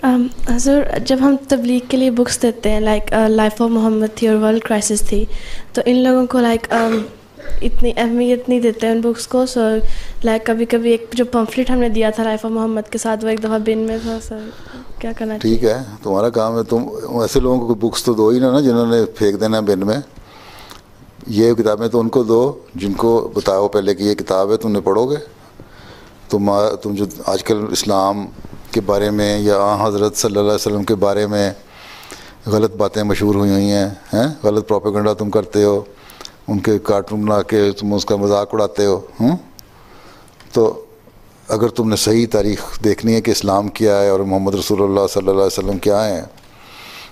حضور جب ہم تبلیغ کے لیے بکس دیتے ہیں لائک لائف آف محمد تھی اور ورلڈ کرائسس تھی, تو ان لوگوں کو لائک اتنی اہمیت نہیں دیتے ہیں ان بکس کو. سو لائک کبھی کبھی ایک جو پمفلٹ ہم نے دیا تھا لائف آف محمد کے ساتھ وہ ایک دفعہ بن میں تھا. سر کیا کرنا چاہیے؟ ٹھیک ہے, تمہارا کام ہے, تم ایسے لوگوں کو بکس تو دو ہی نا جنہوں نے پھینک دینا بن میں. یہ کتابیں تو ان کو دو جن کو بتاؤ پہلے کہ یہ کتاب ہے, تم نے پڑھو گے. تم جو آج کل اسلام کے بارے میں یا حضرت صلی اللہ علیہ وسلم کے بارے میں غلط باتیں مشہور ہوئی ہیں, غلط پروپیگنڈا تم کرتے ہو, ان کے کارٹون بنا کے تم اس کا مذاق اڑاتے ہو. تو اگر تم نے صحیح تاریخ دیکھنی ہے کہ اسلام کیا ہے اور محمد رسول اللہ صلی اللہ علیہ وسلم کیا ہیں,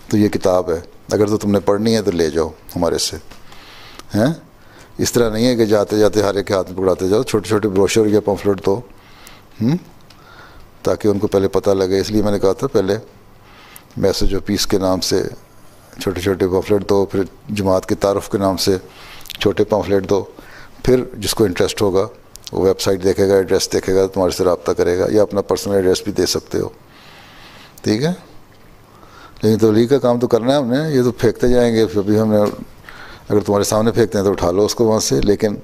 تو یہ کتاب ہے. اگر تو تم نے پڑھنی ہے تو لے جاؤ ہمارے سے. اس طرح نہیں ہے کہ جاتے جاتے ہر ایک ہاتھ میں پکڑاتے جاؤ. چھوٹے چھوٹے بروشر یا پمفلٹ دو تاکہ ان کو پہلے پتہ لگے. اس لیے میں نے کہا تھا پہلے میسج آف پیس کے نام سے چھوٹے چھوٹے پمفلٹ دو, پھر جماعت کے تعارف کے نام سے چھوٹے پمفلٹ دو. پھر جس کو انٹرسٹ ہوگا وہ ویب سائٹ دیکھے گا, ایڈریس دیکھے گا, تمہارے سے رابطہ کرے گا, یا اپنا پرسنل ایڈریس بھی دے سکتے ہو. ٹھیک ہے, لیکن تبلیغ کا کام تو کرنا ہے ہم نے. یہ تو پھینکتے جائیں گے, ابھی ہم نے اگر تمہارے سامنے پھینکتے ہیں تو اٹھا لو اس کو وہاں سے. لیکن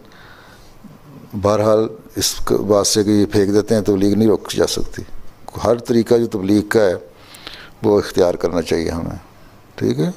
بہرحال اس بات سے کہ یہ پھینک دیتے ہیں تبلیغ نہیں روک جا سکتی. ہر طریقہ جو تبلیغ کا ہے وہ اختیار کرنا چاہیے ہمیں. ٹھیک ہے.